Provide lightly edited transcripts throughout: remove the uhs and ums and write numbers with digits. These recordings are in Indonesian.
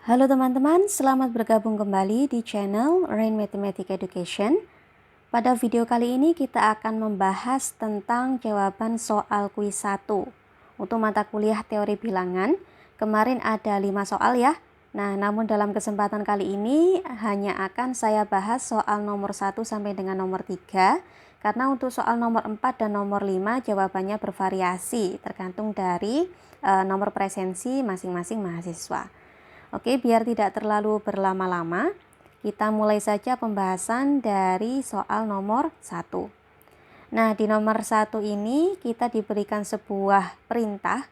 Halo teman-teman, selamat bergabung kembali di channel Rain Mathematics Education. Pada video kali ini kita akan membahas tentang jawaban soal kuis 1 untuk mata kuliah teori bilangan. Kemarin ada 5 soal ya. Nah, namun dalam kesempatan kali ini hanya akan saya bahas soal nomor 1 sampai dengan nomor 3. Karena untuk soal nomor 4 dan nomor 5 jawabannya bervariasi tergantung dari nomor presensi masing-masing mahasiswa. Oke, biar tidak terlalu berlama-lama, kita mulai saja pembahasan dari soal nomor 1. Nah, di nomor 1 ini kita diberikan sebuah perintah,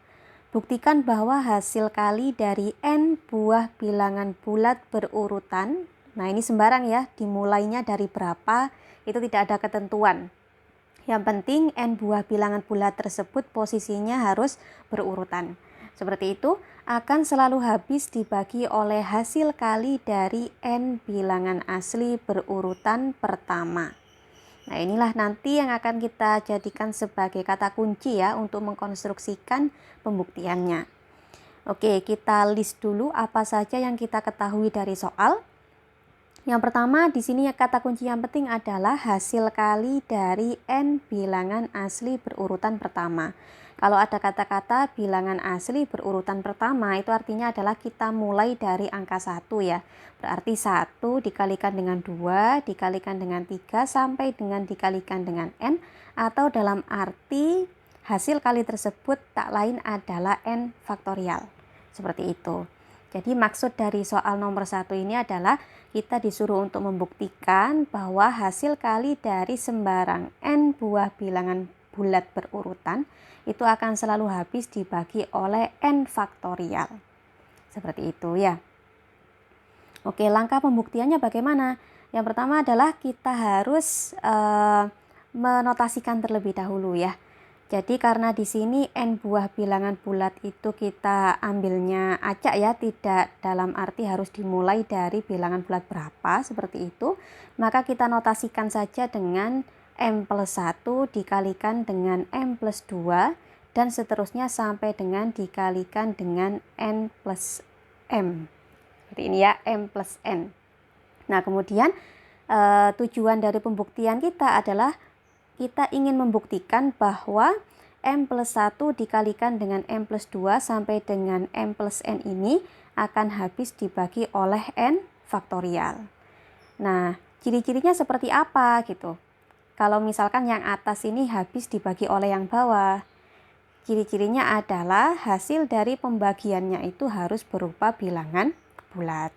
buktikan bahwa hasil kali dari n buah bilangan bulat berurutan. Nah, ini sembarang ya, dimulainya dari berapa, itu tidak ada ketentuan. Yang penting n buah bilangan bulat tersebut posisinya harus berurutan. Seperti itu, akan selalu habis dibagi oleh hasil kali dari n bilangan asli berurutan pertama. Nah, inilah nanti yang akan kita jadikan sebagai kata kunci ya untuk mengkonstruksikan pembuktiannya. Oke, kita list dulu apa saja yang kita ketahui dari soal. Yang pertama, di sini kata kunci yang penting adalah hasil kali dari n bilangan asli berurutan pertama. Kalau ada kata-kata bilangan asli berurutan pertama, itu artinya adalah kita mulai dari angka 1 ya. Berarti 1 dikalikan dengan 2, dikalikan dengan 3, sampai dengan dikalikan dengan n, atau dalam arti hasil kali tersebut tak lain adalah n faktorial. Seperti itu. Jadi maksud dari soal nomor 1 ini adalah kita disuruh untuk membuktikan bahwa hasil kali dari sembarang n buah bilangan bulat berurutan itu akan selalu habis dibagi oleh n faktorial. Seperti itu ya. Oke, langkah pembuktiannya bagaimana? Yang pertama adalah kita harus menotasikan terlebih dahulu ya. Jadi karena di sini n buah bilangan bulat itu kita ambilnya acak ya, tidak dalam arti harus dimulai dari bilangan bulat berapa seperti itu, maka kita notasikan saja dengan m plus 1 dikalikan dengan m plus 2 dan seterusnya sampai dengan dikalikan dengan n plus m. Seperti ini ya, m plus n. Nah, kemudian tujuan dari pembuktian kita adalah kita ingin membuktikan bahwa m plus 1 dikalikan dengan m plus 2 sampai dengan m plus n ini akan habis dibagi oleh n faktorial. Nah, ciri-cirinya seperti apa gitu? Kalau misalkan yang atas ini habis dibagi oleh yang bawah, ciri-cirinya adalah hasil dari pembagiannya itu harus berupa bilangan bulat.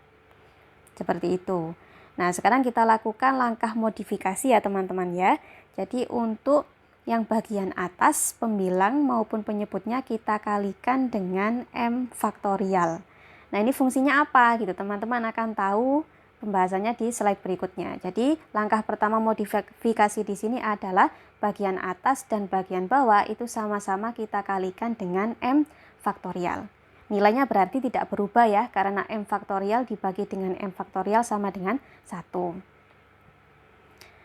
Seperti itu. Nah, sekarang kita lakukan langkah modifikasi ya teman-teman ya. Jadi untuk yang bagian atas pembilang maupun penyebutnya kita kalikan dengan m faktorial. Nah, ini fungsinya apa gitu teman-teman akan tahu pembahasannya di slide berikutnya. Jadi langkah pertama modifikasi di sini adalah bagian atas dan bagian bawah itu sama-sama kita kalikan dengan m faktorial. Nilainya berarti tidak berubah ya, karena m faktorial dibagi dengan m faktorial sama dengan 1.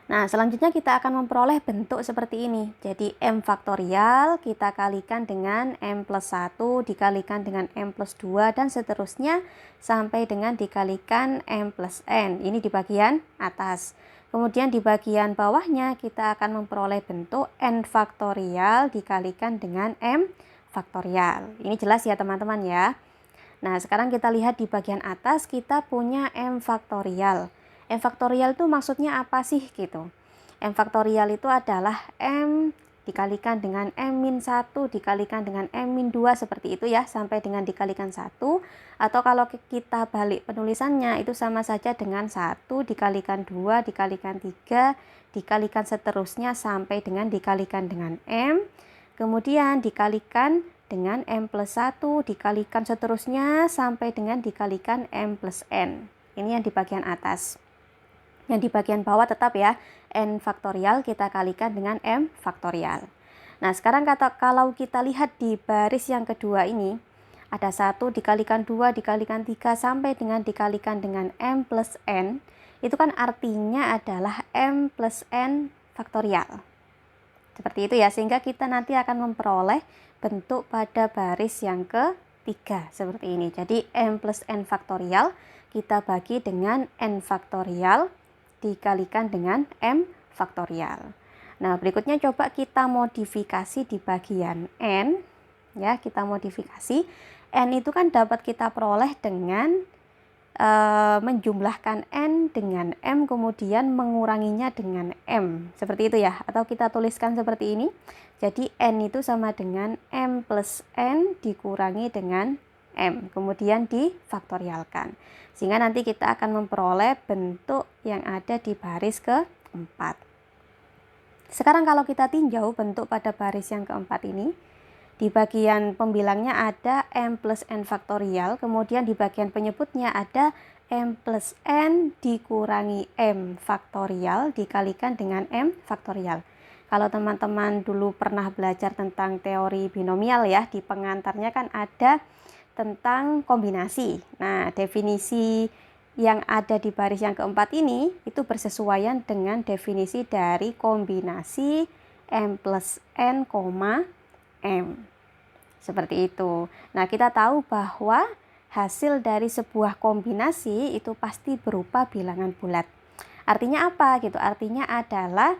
Nah, selanjutnya kita akan memperoleh bentuk seperti ini. Jadi m faktorial kita kalikan dengan m plus 1 dikalikan dengan m plus 2 dan seterusnya sampai dengan dikalikan m plus n. Ini di bagian atas. Kemudian di bagian bawahnya kita akan memperoleh bentuk n faktorial dikalikan dengan m faktorial. Ini jelas ya teman-teman ya. Nah, sekarang kita lihat di bagian atas kita punya m faktorial. M faktorial itu maksudnya apa sih gitu? M faktorial itu adalah m dikalikan dengan m-1 dikalikan dengan m-2 seperti itu ya, sampai dengan dikalikan 1. Atau kalau kita balik penulisannya itu sama saja dengan 1 dikalikan 2 dikalikan 3 dikalikan seterusnya sampai dengan dikalikan dengan m. Kemudian dikalikan dengan m plus 1 dikalikan seterusnya sampai dengan dikalikan m plus n. Ini yang di bagian atas. Yang di bagian bawah tetap ya, n faktorial kita kalikan dengan m faktorial. Nah, sekarang kalau kita lihat di baris yang kedua ini, ada 1 dikalikan 2 dikalikan 3 sampai dengan dikalikan dengan m plus n. Itu kan artinya adalah m plus n faktorial. Seperti itu ya, sehingga kita nanti akan memperoleh bentuk pada baris yang kedua. 3 seperti ini. Jadi m plus n faktorial kita bagi dengan n faktorial dikalikan dengan m faktorial. Nah, berikutnya coba kita modifikasi di bagian n. Ya, kita modifikasi. N itu kan dapat kita peroleh dengan menjumlahkan n dengan m, kemudian menguranginya dengan m. Seperti itu ya, atau kita tuliskan seperti ini. Jadi n itu sama dengan m plus n dikurangi dengan m, kemudian difaktorialkan. Sehingga nanti kita akan memperoleh bentuk yang ada di baris keempat. Sekarang kalau kita tinjau bentuk pada baris yang keempat ini, di bagian pembilangnya ada m plus n faktorial, kemudian di bagian penyebutnya ada m plus n dikurangi m faktorial dikalikan dengan m faktorial. Kalau teman-teman dulu pernah belajar tentang teori binomial ya, di pengantarnya kan ada tentang kombinasi. Nah, definisi yang ada di baris yang keempat ini itu bersesuaian dengan definisi dari kombinasi m plus n, M. Seperti itu. Nah, kita tahu bahwa hasil dari sebuah kombinasi itu pasti berupa bilangan bulat. Artinya apa gitu? Artinya adalah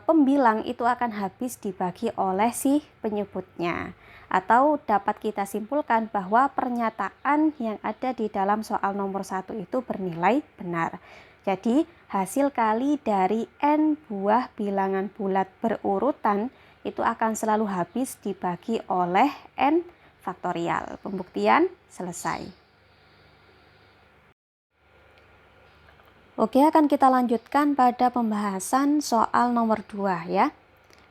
pembilang itu akan habis dibagi oleh si penyebutnya. Atau dapat kita simpulkan bahwa pernyataan yang ada di dalam soal nomor 1 itu bernilai benar. Jadi, hasil kali dari n buah bilangan bulat berurutan itu akan selalu habis dibagi oleh n faktorial. Pembuktian selesai. Oke, akan kita lanjutkan pada pembahasan soal nomor 2 ya.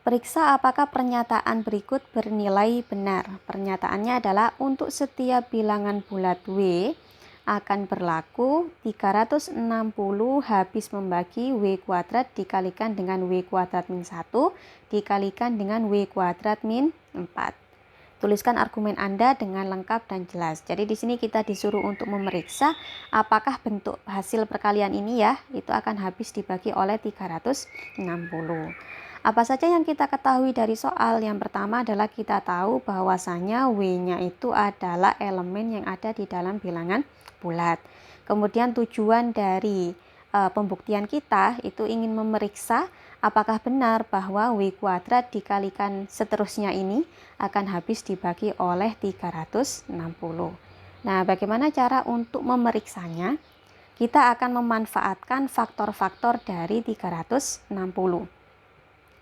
Periksa apakah pernyataan berikut bernilai benar. Pernyataannya adalah untuk setiap bilangan bulat W akan berlaku 360 habis membagi W kuadrat dikalikan dengan W kuadrat min 1 dikalikan dengan W kuadrat min 4. Tuliskan argumen Anda dengan lengkap dan jelas. Jadi di sini kita disuruh untuk memeriksa apakah bentuk hasil perkalian ini ya, itu akan habis dibagi oleh 360. Apa saja yang kita ketahui dari soal? Yang pertama adalah kita tahu bahwasanya W-nya itu adalah elemen yang ada di dalam bilangan bulat. Kemudian tujuan dari pembuktian kita itu ingin memeriksa apakah benar bahwa W kuadrat dikalikan seterusnya ini akan habis dibagi oleh 360. Nah, bagaimana cara untuk memeriksanya? Kita akan memanfaatkan faktor-faktor dari 360.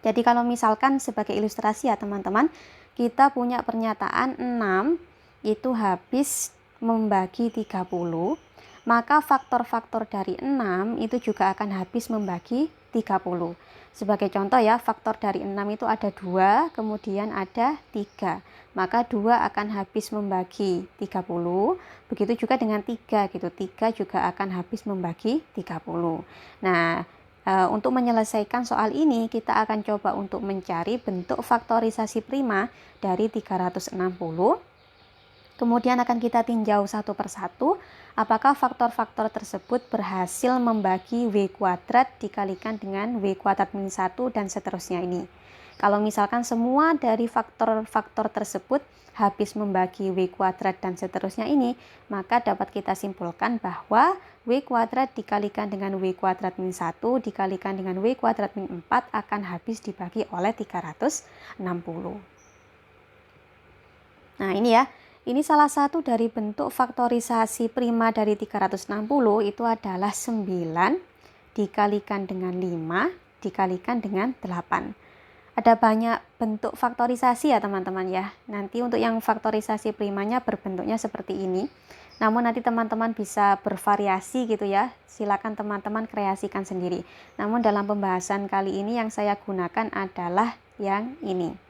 Jadi kalau misalkan sebagai ilustrasi ya teman-teman, kita punya pernyataan 6 itu habis membagi 30, maka faktor-faktor dari 6 itu juga akan habis membagi 30. Sebagai contoh ya, faktor dari 6 itu ada 2, kemudian ada 3. Maka 2 akan habis membagi 30, begitu juga dengan 3 gitu. 3 juga akan habis membagi 30. Nah, untuk menyelesaikan soal ini, kita akan coba untuk mencari bentuk faktorisasi prima dari 360. Kemudian akan kita tinjau satu persatu, apakah faktor-faktor tersebut berhasil membagi W kuadrat dikalikan dengan W kuadrat min 1 dan seterusnya ini. Kalau misalkan semua dari faktor-faktor tersebut habis membagi W kuadrat dan seterusnya ini, maka dapat kita simpulkan bahwa W kuadrat dikalikan dengan W kuadrat min 1 dikalikan dengan W kuadrat min 4 akan habis dibagi oleh 360. Nah, ini ya. Ini salah satu dari bentuk faktorisasi prima dari 360 itu adalah 9 dikalikan dengan 5 dikalikan dengan 8. Ada banyak bentuk faktorisasi ya teman-teman ya. Nanti untuk yang faktorisasi primanya berbentuknya seperti ini. Namun nanti teman-teman bisa bervariasi gitu ya. Silakan teman-teman kreasikan sendiri. Namun dalam pembahasan kali ini yang saya gunakan adalah yang ini.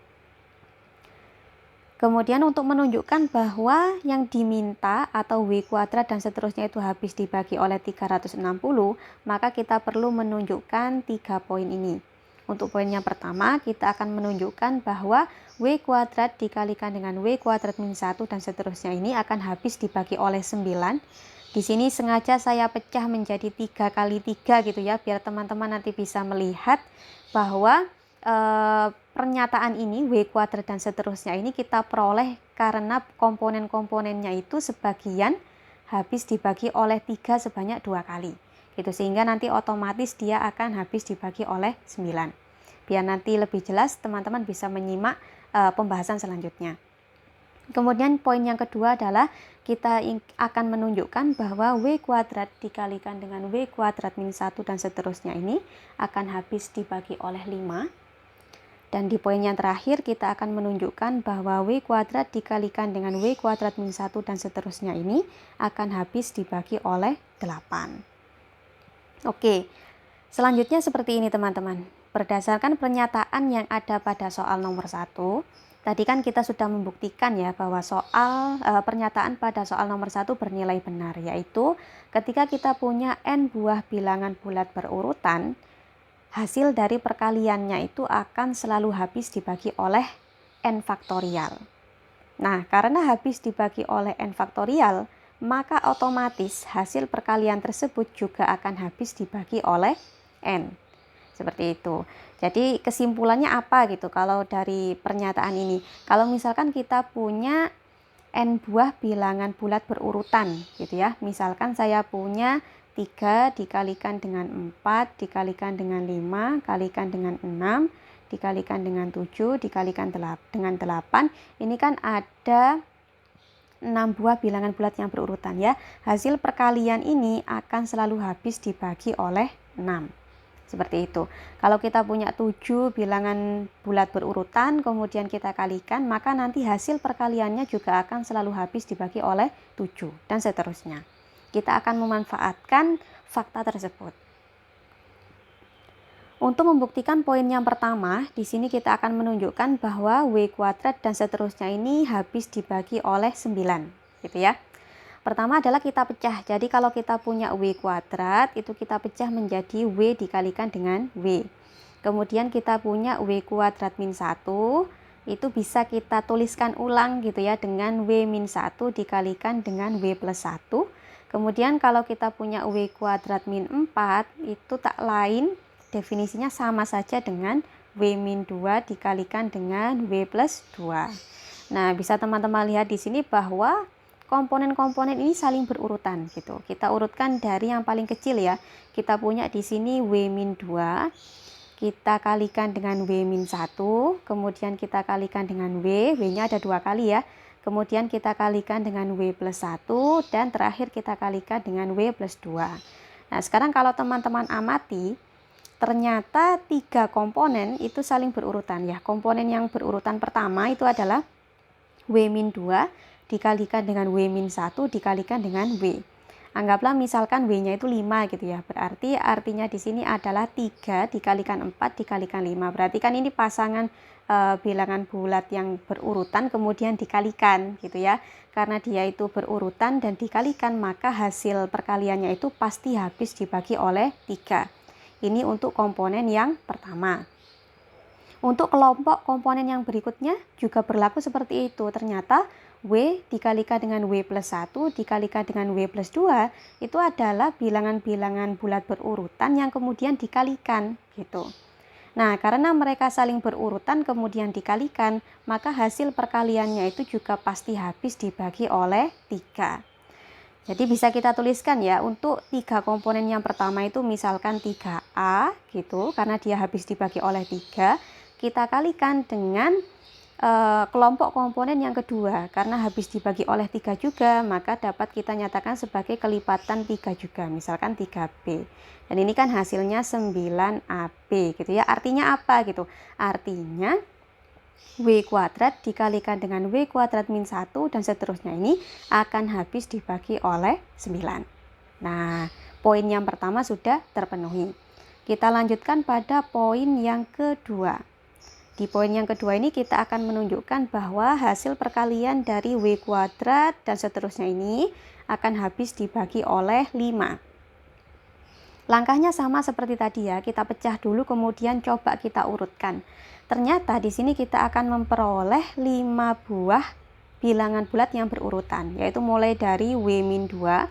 Kemudian untuk menunjukkan bahwa yang diminta atau W kuadrat dan seterusnya itu habis dibagi oleh 360, maka kita perlu menunjukkan 3 poin ini. Untuk poin yang pertama, kita akan menunjukkan bahwa W kuadrat dikalikan dengan W kuadrat min 1 dan seterusnya ini akan habis dibagi oleh 9. Di sini sengaja saya pecah menjadi 3 kali 3 gitu ya, biar teman-teman nanti bisa melihat bahwa pernyataan ini W kuadrat dan seterusnya ini kita peroleh karena komponen-komponennya itu sebagian habis dibagi oleh 3 sebanyak 2 kali gitu, sehingga nanti otomatis dia akan habis dibagi oleh 9. Biar nanti lebih jelas teman-teman bisa menyimak pembahasan selanjutnya. Kemudian poin yang kedua adalah kita akan menunjukkan bahwa W kuadrat dikalikan dengan W kuadrat min 1 dan seterusnya ini akan habis dibagi oleh 5. Dan di poin yang terakhir kita akan menunjukkan bahwa W kuadrat dikalikan dengan W kuadrat min 1 dan seterusnya ini akan habis dibagi oleh 8. Oke, selanjutnya seperti ini teman-teman. Berdasarkan pernyataan yang ada pada soal nomor 1, tadi kan kita sudah membuktikan ya bahwa pernyataan pada soal nomor 1 bernilai benar, yaitu ketika kita punya n buah bilangan bulat berurutan, hasil dari perkaliannya itu akan selalu habis dibagi oleh n faktorial. Nah, karena habis dibagi oleh n faktorial, maka otomatis hasil perkalian tersebut juga akan habis dibagi oleh n. Seperti itu. Jadi kesimpulannya apa gitu kalau dari pernyataan ini? Kalau misalkan kita punya n buah bilangan bulat berurutan gitu ya. Misalkan saya punya 3 dikalikan dengan 4 dikalikan dengan 5 kalikan dengan 6 dikalikan dengan 7 dikalikan dengan 8. Ini kan ada 6 buah bilangan bulat yang berurutan ya. Hasil perkalian ini akan selalu habis dibagi oleh 6. Seperti itu. Kalau kita punya 7 bilangan bulat berurutan, kemudian kita kalikan, maka nanti hasil perkaliannya juga akan selalu habis dibagi oleh 7, dan seterusnya. Kita akan memanfaatkan fakta tersebut. Untuk membuktikan poin yang pertama, di sini kita akan menunjukkan bahwa W kuadrat dan seterusnya ini habis dibagi oleh 9, gitu ya. Pertama adalah kita pecah. Jadi kalau kita punya W kuadrat, itu kita pecah menjadi W dikalikan dengan W. Kemudian kita punya W kuadrat min 1, itu bisa kita tuliskan ulang gitu ya, dengan W min 1 dikalikan dengan W plus 1. Kemudian kalau kita punya W kuadrat min 4, itu tak lain, definisinya sama saja dengan W min 2 dikalikan dengan W plus 2. Nah, bisa teman-teman lihat di sini bahwa komponen-komponen ini saling berurutan gitu. Kita urutkan dari yang paling kecil ya. Kita punya di sini W min 2, kita kalikan dengan W min 1, kemudian kita kalikan dengan W, W-nya ada 2 kali ya. Kemudian kita kalikan dengan W plus 1, dan terakhir kita kalikan dengan W plus 2. Nah, sekarang kalau teman-teman amati, ternyata 3 komponen itu saling berurutan ya. Komponen yang berurutan pertama itu adalah W min 2, dikalikan dengan W min 1 dikalikan dengan W. Anggaplah misalkan W-nya itu 5 gitu ya. Berarti artinya di sini adalah 3 dikalikan 4 dikalikan 5. Berarti kan ini pasangan bilangan bulat yang berurutan kemudian dikalikan gitu ya. Karena dia itu berurutan dan dikalikan, maka hasil perkaliannya itu pasti habis dibagi oleh 3. Ini untuk komponen yang pertama. Untuk kelompok komponen yang berikutnya juga berlaku seperti itu. Ternyata W dikalikan dengan W plus 1 dikalikan dengan W plus 2 itu adalah bilangan-bilangan bulat berurutan yang kemudian dikalikan gitu. Nah, karena mereka saling berurutan kemudian dikalikan, maka hasil perkaliannya itu juga pasti habis dibagi oleh 3. Jadi bisa kita tuliskan ya, untuk 3 komponen yang pertama itu misalkan 3A gitu, karena dia habis dibagi oleh 3, kita kalikan dengan kelompok komponen yang kedua, karena habis dibagi oleh 3 juga, maka dapat kita nyatakan sebagai kelipatan 3 juga, misalkan 3B. Dan ini kan hasilnya 9AB gitu ya. Artinya apa gitu? Artinya W kuadrat dikalikan dengan W kuadrat min 1 dan seterusnya ini akan habis dibagi oleh 9. Nah, poin yang pertama sudah terpenuhi. Kita lanjutkan pada poin yang kedua. Di poin yang kedua ini kita akan menunjukkan bahwa hasil perkalian dari W kuadrat dan seterusnya ini akan habis dibagi oleh 5. Langkahnya sama seperti tadi ya, kita pecah dulu kemudian coba kita urutkan. Ternyata di sini kita akan memperoleh 5 buah bilangan bulat yang berurutan, yaitu mulai dari W min 2,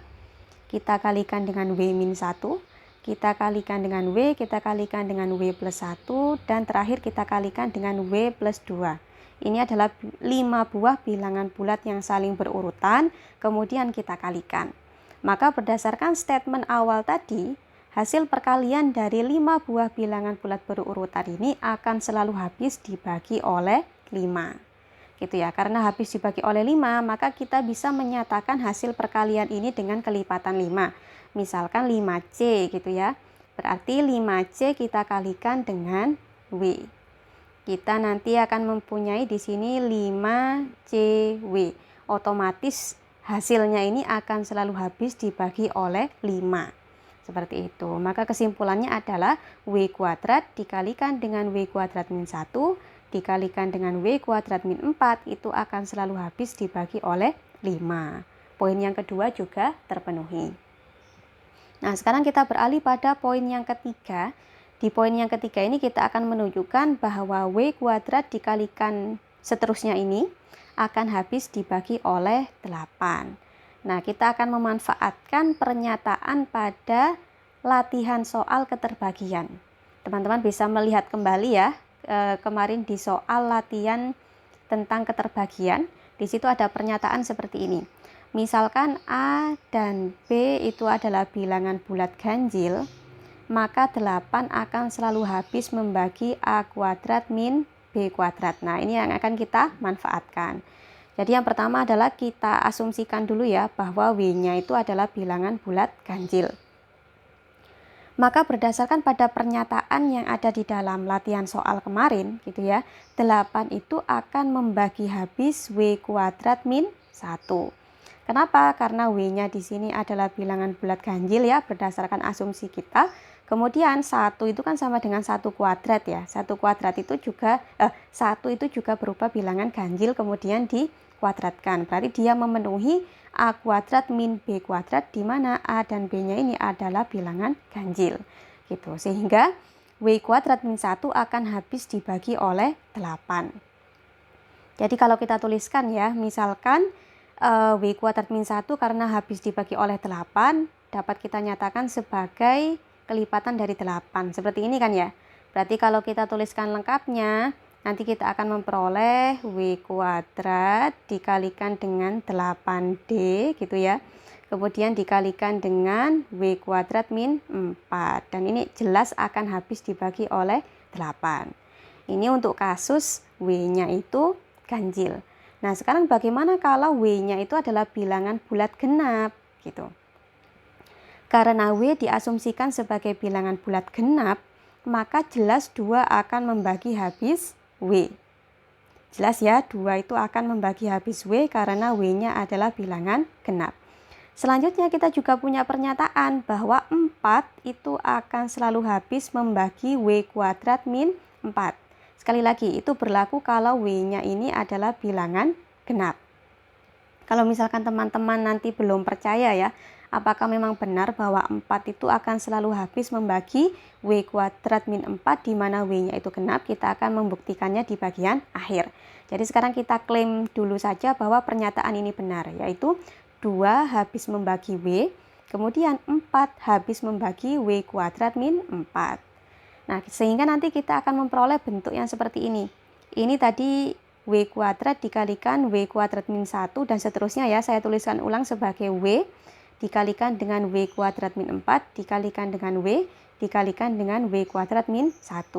kita kalikan dengan W min 1, kita kalikan dengan W, kita kalikan dengan W plus 1, dan terakhir kita kalikan dengan W plus 2. Ini adalah 5 buah bilangan bulat yang saling berurutan, kemudian kita kalikan. Maka berdasarkan statement awal tadi, hasil perkalian dari 5 buah bilangan bulat berurutan ini akan selalu habis dibagi oleh 5. Gitu ya, karena habis dibagi oleh 5, maka kita bisa menyatakan hasil perkalian ini dengan kelipatan 5. Misalkan 5C gitu ya. Berarti 5C kita kalikan dengan W. Kita nanti akan mempunyai di sini 5CW. Otomatis hasilnya ini akan selalu habis dibagi oleh 5. Seperti itu. Maka kesimpulannya adalah W kuadrat dikalikan dengan W kuadrat min 1 dikalikan dengan W kuadrat min 4 itu akan selalu habis dibagi oleh 5. Poin yang kedua juga terpenuhi. Nah, sekarang kita beralih pada poin yang ketiga. Di poin yang ketiga ini kita akan menunjukkan bahwa W kuadrat dikalikan seterusnya ini akan habis dibagi oleh 8. Nah, kita akan memanfaatkan pernyataan pada latihan soal keterbagian. Teman-teman bisa melihat kembali ya, kemarin di soal latihan tentang keterbagian, di situ ada pernyataan seperti ini. Misalkan A dan B itu adalah bilangan bulat ganjil, maka 8 akan selalu habis membagi A kuadrat min B kuadrat. Nah, ini yang akan kita manfaatkan. Jadi yang pertama adalah kita asumsikan dulu ya bahwa W-nya itu adalah bilangan bulat ganjil. Maka berdasarkan pada pernyataan yang ada di dalam latihan soal kemarin gitu ya, 8 itu akan membagi habis W kuadrat min 1. Kenapa? Karena W-nya di sini adalah bilangan bulat ganjil ya, berdasarkan asumsi kita. Kemudian 1 itu kan sama dengan 1 kuadrat ya. 1 kuadrat itu juga 1 itu juga berupa bilangan ganjil kemudian dikuadratkan. Berarti dia memenuhi A kuadrat min B kuadrat di mana A dan B-nya ini adalah bilangan ganjil. Gitu. Sehingga W kuadrat min 1 akan habis dibagi oleh 8. Jadi kalau kita tuliskan ya, misalkan W kuadrat min 1 karena habis dibagi oleh 8 dapat kita nyatakan sebagai kelipatan dari 8. Seperti ini kan ya. Berarti kalau kita tuliskan lengkapnya, nanti kita akan memperoleh W kuadrat dikalikan dengan 8D gitu ya. Kemudian dikalikan dengan W kuadrat min 4. Dan ini jelas akan habis dibagi oleh 8. Ini untuk kasus W-nya itu ganjil. Nah, sekarang bagaimana kalau W-nya itu adalah bilangan bulat genap gitu. Karena W diasumsikan sebagai bilangan bulat genap, maka jelas 2 akan membagi habis W. Jelas ya, 2 itu akan membagi habis W karena W-nya adalah bilangan genap. Selanjutnya kita juga punya pernyataan bahwa 4 itu akan selalu habis membagi W kuadrat min 4. Sekali lagi, itu berlaku kalau W-nya ini adalah bilangan genap. Kalau misalkan teman-teman nanti belum percaya ya, apakah memang benar bahwa 4 itu akan selalu habis membagi W kuadrat min 4 di mana W-nya itu genap, kita akan membuktikannya di bagian akhir. Jadi sekarang kita klaim dulu saja bahwa pernyataan ini benar, yaitu 2 habis membagi W, kemudian 4 habis membagi W kuadrat min 4. Nah, sehingga nanti kita akan memperoleh bentuk yang seperti ini. Ini tadi W kuadrat dikalikan W kuadrat min 1 dan seterusnya ya. Saya tuliskan ulang sebagai W dikalikan dengan W kuadrat min 4 dikalikan dengan W dikalikan dengan W kuadrat min 1.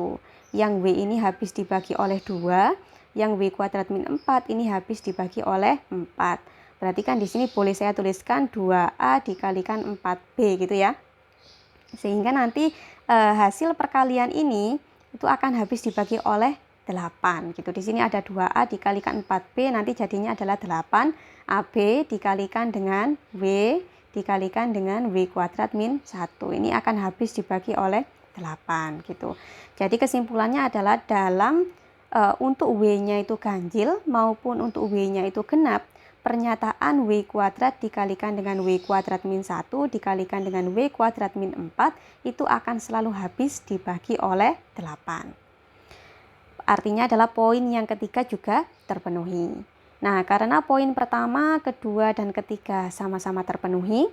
Yang W ini habis dibagi oleh 2, yang W kuadrat min 4 ini habis dibagi oleh 4. Berarti kan di sini boleh saya tuliskan 2A dikalikan 4B gitu ya. Sehingga nanti hasil perkalian ini itu akan habis dibagi oleh 8 gitu. Di sini ada 2A dikalikan 4B, nanti jadinya adalah 8. AB dikalikan dengan W dikalikan dengan W kuadrat min 1. Ini akan habis dibagi oleh 8 gitu. Jadi kesimpulannya adalah dalam untuk W-nya itu ganjil maupun untuk W-nya itu genap, pernyataan W kuadrat dikalikan dengan W kuadrat min 1 dikalikan dengan W kuadrat min 4 itu akan selalu habis dibagi oleh 8. Artinya adalah poin yang ketiga juga terpenuhi. Nah, karena poin pertama, kedua, dan ketiga sama-sama terpenuhi,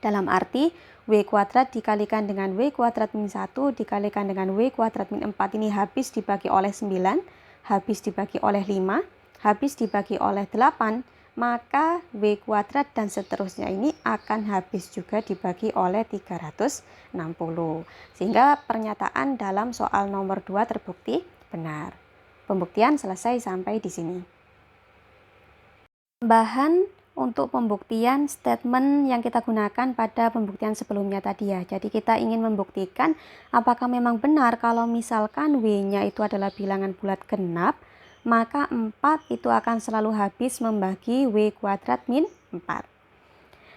Dalam arti W kuadrat dikalikan dengan W kuadrat min 1 dikalikan dengan W kuadrat min 4 ini habis dibagi oleh 9, habis dibagi oleh 5, habis dibagi oleh 8, maka W kuadrat dan seterusnya ini akan habis juga dibagi oleh 360. Sehingga pernyataan dalam soal nomor 2 terbukti benar. Pembuktian selesai sampai di sini. Tambahan untuk pembuktian statement yang kita gunakan pada pembuktian sebelumnya tadi ya. Jadi kita ingin membuktikan apakah memang benar kalau misalkan W-nya itu adalah bilangan bulat genap, maka 4 itu akan selalu habis membagi W kuadrat min 4.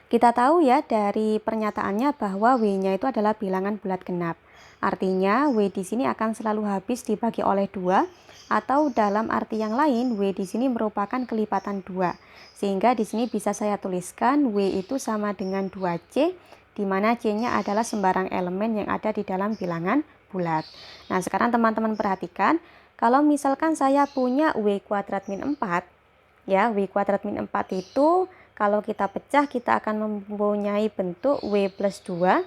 Kita tahu ya dari pernyataannya bahwa W-nya itu adalah bilangan bulat genap. Artinya W di sini akan selalu habis dibagi oleh 2, atau dalam arti yang lain W di sini merupakan kelipatan 2. Sehingga di sini bisa saya tuliskan W itu sama dengan 2C, di mana C-nya adalah sembarang elemen yang ada di dalam bilangan bulat. Nah, sekarang teman-teman perhatikan, kalau misalkan saya punya W kuadrat min 4, ya, W kuadrat min 4 itu kalau kita pecah kita akan mempunyai bentuk W plus 2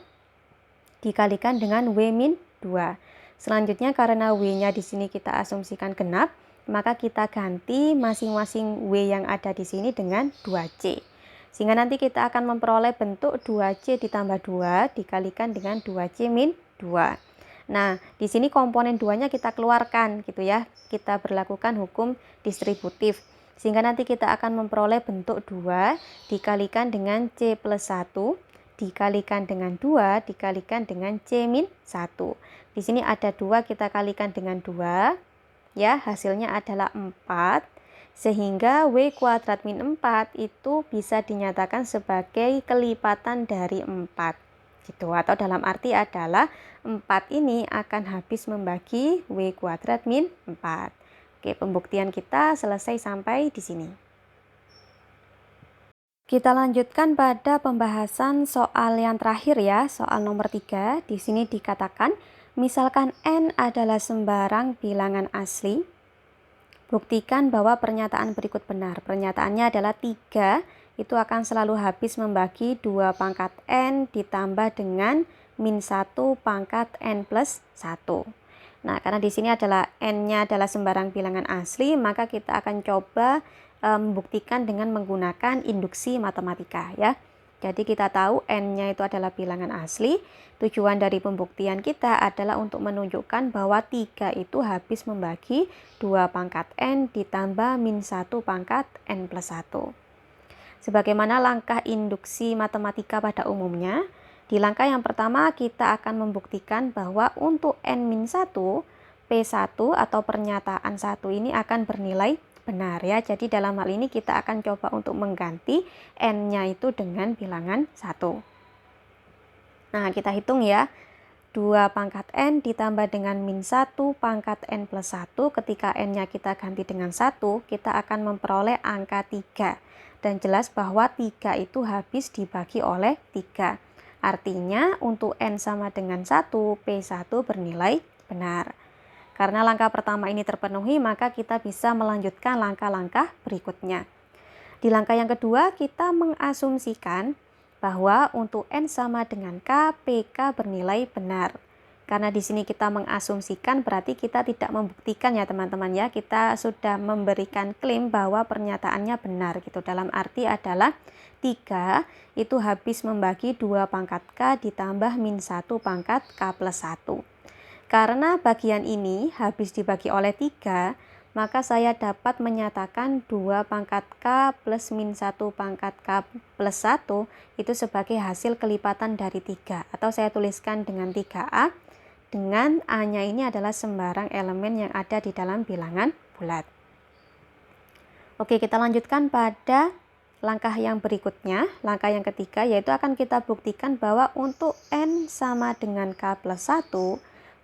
dikalikan dengan W min 2. Selanjutnya karena W-nya di sini kita asumsikan genap, maka kita ganti masing-masing W yang ada di sini dengan 2C. Sehingga nanti kita akan memperoleh bentuk 2C ditambah 2 dikalikan dengan 2C min 2. Nah, di sini komponen 2-nya kita keluarkan gitu ya. Kita berlakukan hukum distributif. Sehingga nanti kita akan memperoleh bentuk 2 dikalikan dengan C plus 1 dikalikan dengan 2 dikalikan dengan C min 1. Di sini ada 2 kita kalikan dengan 2. Ya, hasilnya adalah 4, sehingga W kuadrat min 4 itu bisa dinyatakan sebagai kelipatan dari 4 gitu, atau dalam arti adalah 4 ini akan habis membagi W kuadrat min 4. Oke, pembuktian kita selesai sampai di sini. Kita lanjutkan pada pembahasan soal yang terakhir ya, soal nomor 3. Di sini dikatakan misalkan N adalah sembarang bilangan asli, buktikan bahwa pernyataan berikut benar. Pernyataannya adalah 3 itu akan selalu habis membagi 2 pangkat N ditambah dengan min 1 pangkat N plus 1. Nah, karena di sini adalah N-nya adalah sembarang bilangan asli, maka kita akan coba membuktikan dengan menggunakan induksi matematika ya. Jadi kita tahu N-nya itu adalah bilangan asli. Tujuan dari pembuktian kita adalah untuk menunjukkan bahwa 3 itu habis membagi 2 pangkat N ditambah min 1 pangkat N plus 1. Sebagaimana langkah induksi matematika pada umumnya, di langkah yang pertama kita akan membuktikan bahwa untuk N min 1, P1 atau pernyataan 1 ini akan bernilai benar ya. Jadi dalam hal ini kita akan coba untuk mengganti N-nya itu dengan bilangan 1. Nah, kita hitung ya. 2 pangkat N ditambah dengan min 1 pangkat N plus 1. Ketika N-nya kita ganti dengan 1, kita akan memperoleh angka 3. Dan jelas bahwa 3 itu habis dibagi oleh 3. Artinya untuk N sama dengan 1, P1 bernilai benar. Karena langkah pertama ini terpenuhi, maka kita bisa melanjutkan langkah-langkah berikutnya. Di langkah yang kedua, kita mengasumsikan bahwa untuk N sama dengan K, PK bernilai benar. Karena di sini kita mengasumsikan, berarti kita tidak membuktikan ya teman-teman ya. Kita sudah memberikan klaim bahwa pernyataannya benar gitu. Dalam arti adalah 3 itu habis membagi 2 pangkat K ditambah min 1 pangkat K plus 1. Karena bagian ini habis dibagi oleh 3, maka saya dapat menyatakan 2 pangkat K plus min 1 pangkat K plus 1 itu sebagai hasil kelipatan dari 3. Atau saya tuliskan dengan 3A, dengan A-nya ini adalah sembarang elemen yang ada di dalam bilangan bulat. Oke, kita lanjutkan pada langkah yang berikutnya. Langkah yang ketiga yaitu akan kita buktikan bahwa untuk N sama dengan K plus 1,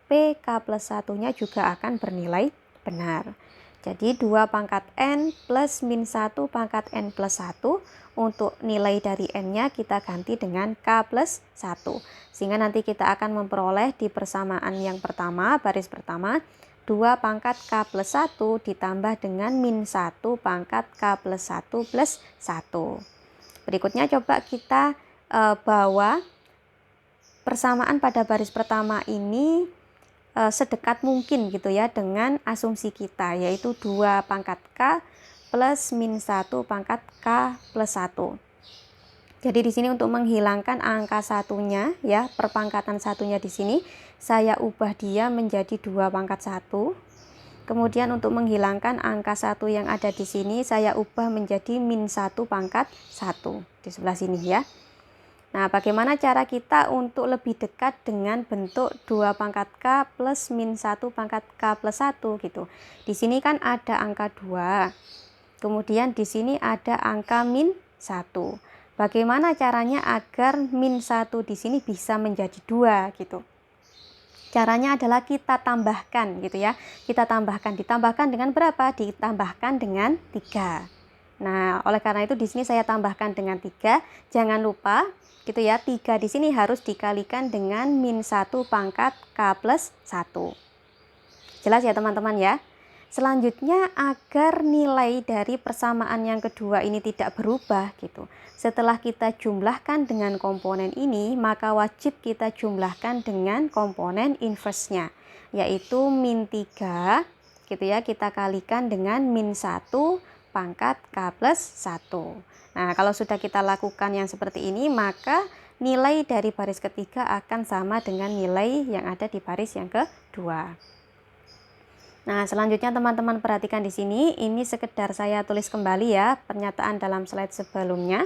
P K plus 1-nya juga akan bernilai benar. Jadi 2 pangkat N plus min 1 pangkat N plus 1, untuk nilai dari N-nya kita ganti dengan K plus 1. Sehingga nanti kita akan memperoleh di persamaan yang pertama, baris pertama, 2 pangkat K plus 1 ditambah dengan min 1 pangkat K plus 1 plus 1. Berikutnya coba kita bahwa persamaan pada baris pertama ini sedekat mungkin gitu ya dengan asumsi kita, yaitu 2 pangkat K plus min 1 pangkat K plus 1. Jadi di sini untuk menghilangkan angka satunya ya, perpangkatan satunya di sini saya ubah dia menjadi 2 pangkat 1. Kemudian untuk menghilangkan angka 1 yang ada di sini saya ubah menjadi min 1 pangkat 1 di sebelah sini ya. Nah, bagaimana cara kita untuk lebih dekat dengan bentuk 2 pangkat K plus min 1 pangkat K plus 1 gitu. Di sini kan ada angka 2. Kemudian di sini ada angka min 1. Bagaimana caranya agar min 1 di sini bisa menjadi 2 gitu. Caranya adalah kita tambahkan gitu ya. Kita tambahkan, ditambahkan dengan berapa? Ditambahkan dengan 3. Nah, oleh karena itu di sini saya tambahkan dengan 3. Jangan lupa gitu ya, 3 di sini harus dikalikan dengan min 1 pangkat K plus 1. Jelas ya teman-teman ya. Selanjutnya agar nilai dari persamaan yang kedua ini tidak berubah gitu. Setelah kita jumlahkan dengan komponen ini, maka wajib kita jumlahkan dengan komponen inverse-nya, yaitu min 3 gitu ya, kita kalikan dengan min 1 pangkat K plus 1. Nah, kalau sudah kita lakukan yang seperti ini, maka nilai dari baris ketiga akan sama dengan nilai yang ada di baris yang kedua. Nah, selanjutnya teman-teman perhatikan di sini, ini sekedar saya tulis kembali ya, pernyataan dalam slide sebelumnya.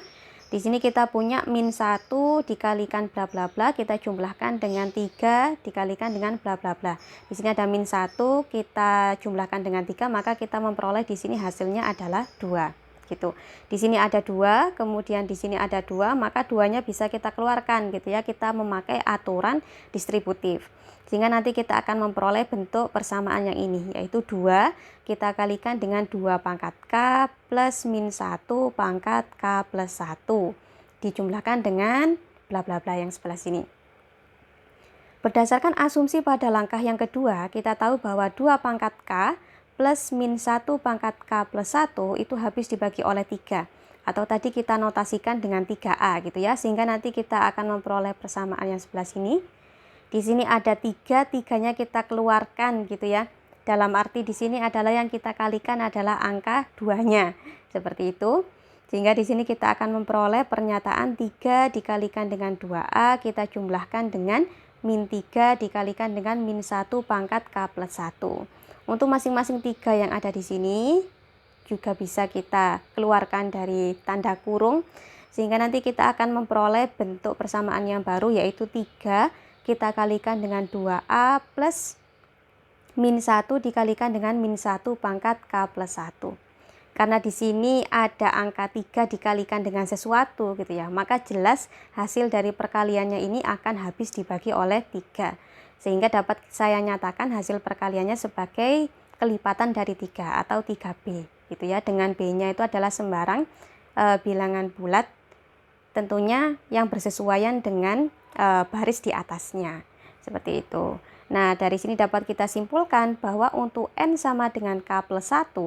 Di sini kita punya min 1 dikalikan bla bla bla, kita jumlahkan dengan 3 dikalikan dengan bla bla bla. Di sini ada min 1, kita jumlahkan dengan 3, maka kita memperoleh di sini hasilnya adalah 2. Gitu. Di sini ada 2, kemudian di sini ada 2, maka 2-nya bisa kita keluarkan gitu ya. Kita memakai aturan distributif. Sehingga nanti kita akan memperoleh bentuk persamaan yang ini, yaitu 2 kita kalikan dengan 2 pangkat K plus min 1 pangkat K plus 1 dijumlahkan dengan bla bla bla yang sebelah sini. Berdasarkan asumsi pada langkah yang kedua, kita tahu bahwa 2 pangkat K plus min 1 pangkat K plus 1 itu habis dibagi oleh 3. Atau tadi kita notasikan dengan 3A gitu ya, sehingga nanti kita akan memperoleh persamaan yang sebelah sini. Di sini ada 3, 3-nya kita keluarkan gitu ya. Dalam arti di sini adalah yang kita kalikan adalah angka 2-nya. Seperti itu. Sehingga di sini kita akan memperoleh pernyataan 3 dikalikan dengan 2A, kita jumlahkan dengan min 3 dikalikan dengan min 1 pangkat K plus 1. Untuk masing-masing 3 yang ada di sini juga bisa kita keluarkan dari tanda kurung. Sehingga nanti kita akan memperoleh bentuk persamaan yang baru, yaitu 3 kita kalikan dengan 2A plus min 1 dikalikan dengan min 1 pangkat K plus 1. Karena di sini ada angka 3 dikalikan dengan sesuatu gitu ya, maka jelas hasil dari perkaliannya ini akan habis dibagi oleh 3. Sehingga dapat saya nyatakan hasil perkaliannya sebagai kelipatan dari 3 atau 3B gitu ya. Dengan B-nya itu adalah sembarang bilangan bulat, tentunya yang bersesuaian dengan baris di atasnya, seperti itu. Nah, dari sini dapat kita simpulkan bahwa untuk N sama dengan K plus 1,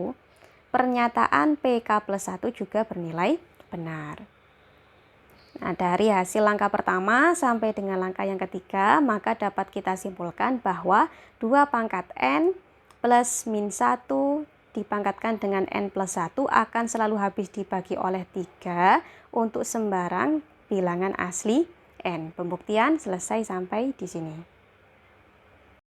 pernyataan PK plus 1 juga bernilai benar. Nah, dari hasil langkah pertama sampai dengan langkah yang ketiga, maka dapat kita simpulkan bahwa 2 pangkat N plus min 1 dipangkatkan dengan N plus 1 akan selalu habis dibagi oleh 3 untuk sembarang bilangan asli N. Pembuktian selesai sampai di sini.